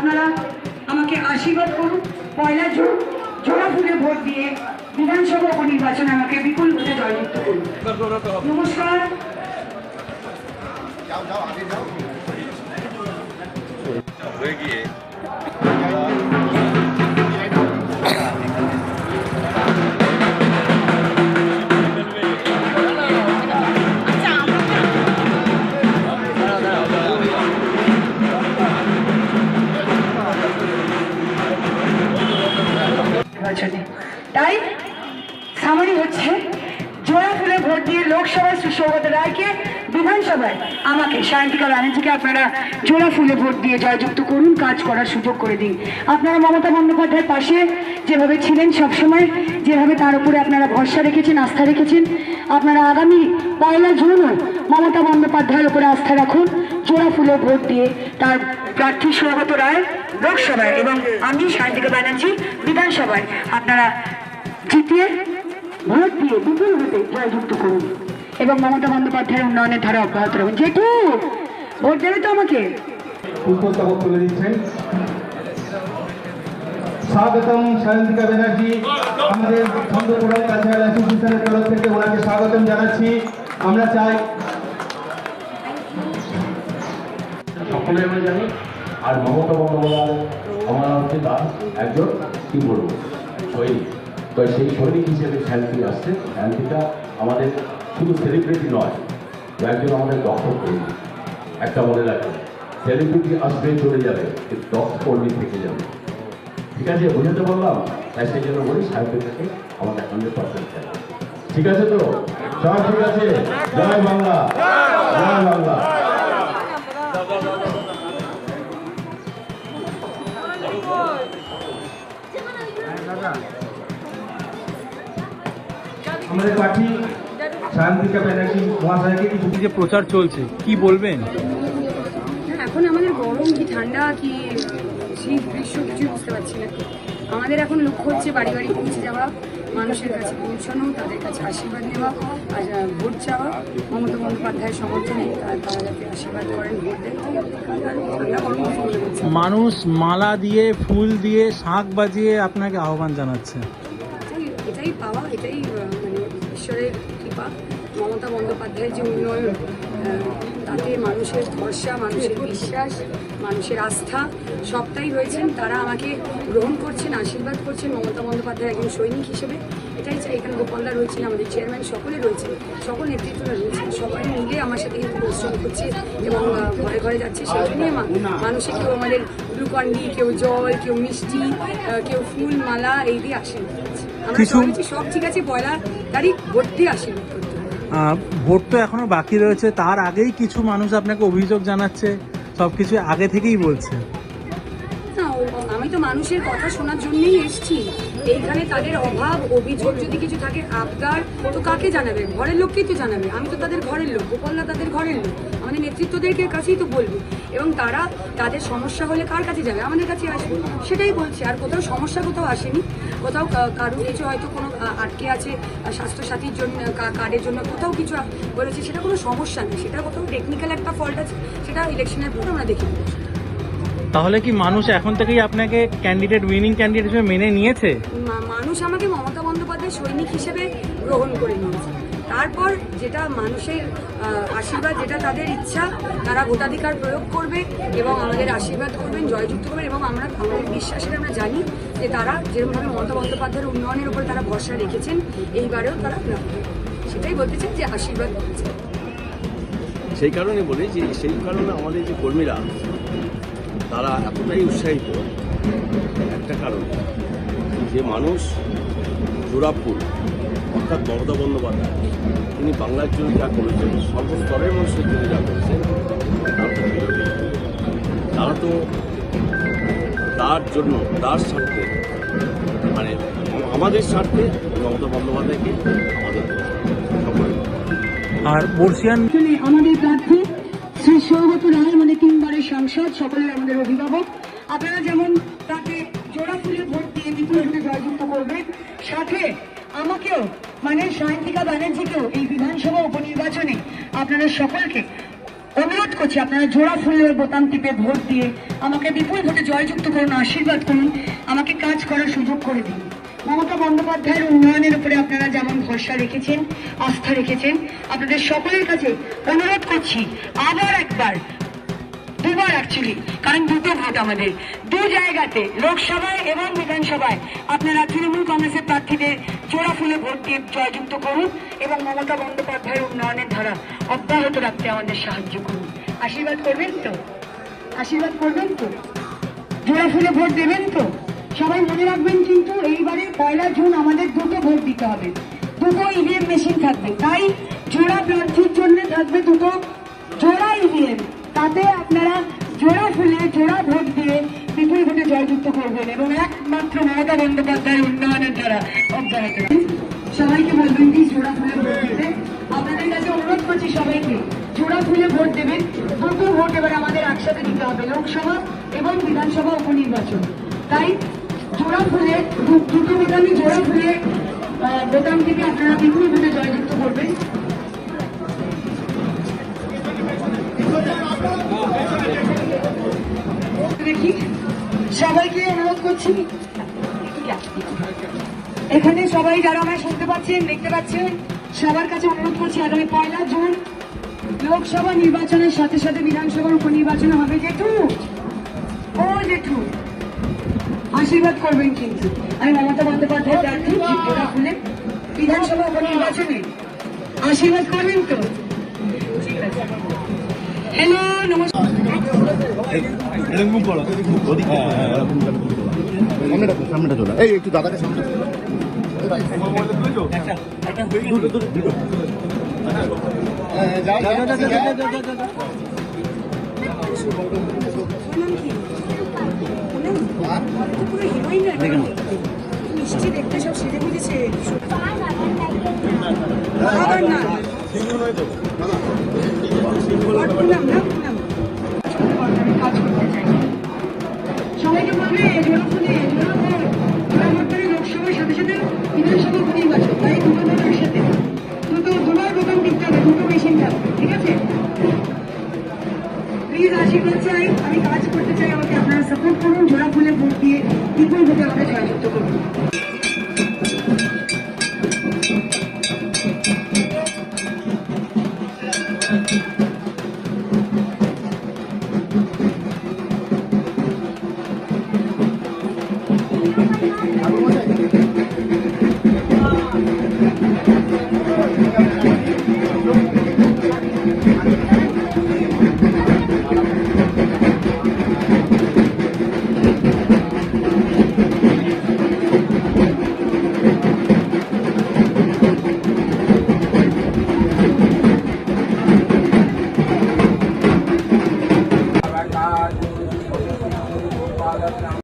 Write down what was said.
আপনারা আমাকে আশীর্বাদ করুন। পয়লা জুন জোড়া ফুলে ভোট দিয়ে বিধানসভা উপনির্বাচনে আমাকে বিপুল ভোটে জয়যুক্ত করুন। নমস্কার। হয়ে গিয়ে তাই সামারি হচ্ছে জোড়া ফুলে ভোট দিয়ে লোকসভায় শ্রী সৌগত রায়কে, বিধানসভায় আমাকে সায়ন্তিকা ব্যানার্জিকে আপনারা জোড়া ফুলে ভোট দিয়ে জয়যুক্ত করুন, কাজ করার সুযোগ করে দিন। আপনারা মমতা বন্দ্যোপাধ্যায়ের পাশে যেভাবে ছিলেন সবসময়, যেভাবে তার উপরে আপনারা ভরসা রেখেছেন, আস্থা রেখেছেন, আপনারা আগামী পয়লা জুনও মমতা বন্দ্যোপাধ্যায়ের উপরে আস্থা রাখুন। জোড়া ফুলে ভোট দিয়ে তার প্রার্থী সৌগত রায় লোকসভায় এবং আমি সায়ন্তিকা ব্যানার্জি বিধানসভায় আপনারা জিতিয়ে ভোট দিয়ে বিপুল ভোটে জয়যুক্ত করুন এবং মমতা বন্দ্যোপাধ্যায়ের উন্নয়নের ধারা অব্যাহত রাখুন। জেঠু ভোট দেবে তো আমাকে? উপস্থাপক তুলে দিচ্ছেন। স্বাগতম সায়ন্তিকা ব্যানার্জি, আমাদের চন্দ্রপুরা কালচারাল অ্যাসোসিয়েশনের তরফ থেকে ওনাকে স্বাগতম জানাচ্ছি। আমরা চাই সকলে আমরা জানি। আর মমতা বন্দ্যোপাধ্যায় আমার হচ্ছে তার একজন কি বলবো সৈনিক। তো সেই সৈনিক হিসেবে শান্তি আসছে। শান্তিটা আমাদের শুধু সেলিব্রিটি নয়, একজন আমাদের দক্ষ কর্মী। একটা মনে রাখবেন, সেলিব্রিটি আসবে চলে যাবে, দক্ষ কর্মী থেকে যাবে। ঠিক আছে, বুঝাতে বললাম? তাই সেই জন্য বলি সাহিত্যটাকে আমাদের 100% চাই। ঠিক আছে তো? সব ঠিক আছে? জয় বাংলা, জয় বাংলা। আমাদের প্রার্থী সায়ন্তিকা ব্যানার্জি মহাশয়কে কিছু যে প্রচার চলছে কি বলবেন? এখন আমাদের গরম কি ঠান্ডা কি শীত গ্রীষ্ম কিছুই বুঝতে পারছি না। আমাদের এখন লক্ষ্য হচ্ছে বাড়ি বাড়ি পৌঁছে যাওয়া, মানুষের কাছে পৌঁছানো, তাদের কাছে আশীর্বাদ নেওয়া, আর ভোট চাওয়া। মমতা বন্দ্যোপাধ্যায়ের সমর্থনে তারা যাতে আশীর্বাদ করেন, ভোট দেন। ঠান্ডা গরম করছে। মানুষ মালা দিয়ে ফুল দিয়ে শাঁখ বাজিয়ে আপনাকে আহ্বান জানাচ্ছে। এটাই পাওয়া, এটাই মানে ঈশ্বরের কৃপা। মমতা বন্দ্যোপাধ্যায়ের যে উন্নয়ন, তাতে মানুষের ভরসা, মানুষের বিশ্বাস, মানুষের আস্থা সবটাই রয়েছেন। তারা আমাকে গ্রহণ করছেন, আশীর্বাদ করছেন মমতা বন্দ্যোপাধ্যায় একজন সৈনিক হিসেবে। এটাই চাই। এখানে গোপালদা রয়েছেন, আমাদের চেয়ারম্যান সকলে রয়েছেন, সকল নেতৃত্বরা রয়েছেন। সবাই মিলে আমার সাথে কিন্তু পরিশ্রম করছে এবং ঘরে ঘরে যাচ্ছে। সেই জন্যই মানুষে কেউ আমাদের গ্লুকন্ডি, কেউ জল, কেউ মিষ্টি, কেউ ফুল মালা এই দিয়ে আশীর্বাদ করছে। আমরা সব ঠিক আছে, পয়লা তারিখ ভোট দিয়ে আশীর্বাদ করতে। ভোট তো এখনো বাকি রয়েছে, তার আগেই কিছু মানুষ আপনাকে অভিযোগ জানাচ্ছে, সবকিছু আগে থেকেই বলছে। না, আমি তো মানুষের কথা শোনার জন্যই এসেছি এইখানে। তাদের অভাব অভিযোগ যদি কিছু থাকে, আবদার, তো কাকে জানাবে? ঘরের লোককেই তো জানাবে। আমি তো তাদের ঘরের লোক, গোপালদা তাদের ঘরের লোক, আমাদের নেতৃত্বদেরকে কাছেই তো বলবো। এবং তারা তাদের সমস্যা হলে কার কাছে যাবে? আমাদের কাছে আসবে, সেটাই বলছি। আর কোথাও সমস্যা কোথাও আসেনি। কোথাও কারো কিছু হয়তো কোনো আটকে আছে স্বাস্থ্যসাথীর জন্য, কার্ডের জন্য কোথাও কিছু বলেছে, সেটা কোনো সমস্যা নেই। সেটা কোথাও টেকনিক্যাল একটা ফল্ট আছে, সেটা ইলেকশনের পর আমরা দেখে নেব। তাহলে কি মানুষ এখন থেকেই আপনাকে ক্যান্ডিডেট, উইনিং ক্যান্ডিডেট হিসেবে মেনে নিয়েছে? মানুষ আমাকে মমতা বন্দ্যোপাধ্যায় সৈনিক হিসেবে গ্রহণ করে নিয়েছে। তারপর যেটা মানুষের আশীর্বাদ, যেটা তাদের ইচ্ছা, তারা ভোটাধিকার প্রয়োগ করবে এবং আমাদের আশীর্বাদ করবেন, জয়যুক্ত করবেন। এবং আমাদের বিশ্বাসের আমরা জানি যে তারা যেরকমভাবে মমতা বন্দ্যোপাধ্যায়ের উন্নয়নের উপর তারা ভরসা রেখেছেন, এইবারেও তারা সেটাই বলতে চান যে আশীর্বাদ করছে। সেই কারণে বলি যে সেই কারণে আমাদের যে কর্মীরা তারা এতটাই উৎসাহিত, একটা কারণ যে মানুষ জোড়াফুল অর্থাৎ মমতা বন্দ্যোপাধ্যায় তিনি বাংলার জন্য যা করেছেন, সর্বস্তরের মানুষের জন্য যা করেছেন, তারা তো তার জন্য, তার স্বার্থে, মানে আমাদের স্বার্থে মমতা বন্দ্যোপাধ্যায়কে আমাদের সকলে। আর বর্ষিয়ান আমাদের প্রার্থী শ্রী সৌগত রায়, মানে 3 বারের সাংসদ, সকলের আমাদের অভিভাবক। আপনারা যেমন তাকে জোড়া ফুলে ভোট দিয়ে বিপুল ভোটে জয়যুক্ত করবেন, সাথে আমাকেও মানে সায়ন্তিকা ব্যানার্জিকেও এই বিধানসভা উপনির্বাচনে আপনারা সকলকে অনুরোধ করছি আপনারা জোড়া ফুলের বোতাম টিপে ভোট দিয়ে আমাকে বিপুল ভোটে জয়যুক্ত করুন, আশীর্বাদ করুন, আমাকে কাজ করার সুযোগ করে দিন। মমতা বন্দ্যোপাধ্যায়ের উন্নয়নের উপরে আপনারা যেমন ভরসা রেখেছেন, আস্থা রেখেছেন, আপনাদের সকলের কাছে অনুরোধ করছি আবার একবার, দুবার অ্যাকচুয়ালি, কারণ দুটো ভোট আমাদের দু জায়গাতে, লোকসভায় এবং বিধানসভায়, আপনারা তৃণমূল কংগ্রেসের প্রার্থীদের জোড়া ফুলে ভোট দিয়ে জয়যুক্ত করুন এবং মমতা বন্দ্যোপাধ্যায়ের উন্নয়নের ধারা অব্যাহত রাখতে আমাদের সাহায্য করুন। আশীর্বাদ করবেন তো? আশীর্বাদ করবেন তো? জোড়া ফুলে ভোট দেবেন তো? সবাই মনে রাখবেন কিন্তু এইবারে 1 জুন আমাদের দুটো ভোট দিতে হবে, দুটো ইভিএম মেশিন থাকবে, তাই জোড়া প্রার্থীর জন্য থাকবে দুটো জোড়া ইভিএম, তাতে আপনারা জোড়া ফুলে জোড়া ভোট দিয়ে বিপুল ভোটে জয়যুক্ত করবেন এবং একমাত্র মমতা বন্দ্যোপাধ্যায়ের উন্নয়নের দ্বারা অব্যাহত রাখবেন। সবাইকে বলবেন কি জোড়া ফুলে ভোট দিতে? আপনাদের কাছে অনুরোধ করছি সবাইকে জোড়া ফুলে ভোট দেবেন। দুটো ভোট এবার আমাদের একসাথে দিতে হবে, লোকসভা এবং বিধানসভা উপনির্বাচন, তাই জোড়া ফুলে দুটো বোতামই জোড়া ফুলে বোতাম থেকে আপনারা বিপুল ভোটে জয়যুক্ত করবেন। দেখি সবাইকে অনুরোধ করছি, এখানে সবাই যারা আমায় শুনতে পাচ্ছেন, দেখতে পাচ্ছেন, সবার কাছে অনুরোধ করছি আগামী 1 জুন লোকসভা নির্বাচনের সাথে সাথে বিধানসভার উপনির্বাচন হবে। জেঠু, ও জেঠু, আশীর্বাদ করবেন কিন্তু। আমি মমতা বন্দ্যোপাধ্যায় প্রার্থী জোড়া ফুলে বিধানসভা উপনির্বাচনে আশীর্বাদ করবেন তো? হ্যালো, নমস্কার। সামনেটা চলে এই একটু দাদাকে সামনে মিষ্টি দেখতে সব সেজে বুঝেছে সবাইকে বলবে জোড়া ফুলে জোড়া ভোট, জোড়া ভোট করে লোকসভার সাথে সাথে বিধানসভা উপনির্বাচন, তাই দুটো ভোটের সাথে দুবার বোতাম টিপতে হবে, দুটো মেশিন থাকবে, ঠিক আছে? প্লিজ আশীর্বাদ চাই, আমি কাজ করতে চাই, আমাকে আপনারা সাপোর্ট করুন, জোড়া ফুলে ভোট দিয়ে বিপুল ভোটে আমাকে জয়যুক্ত করুন।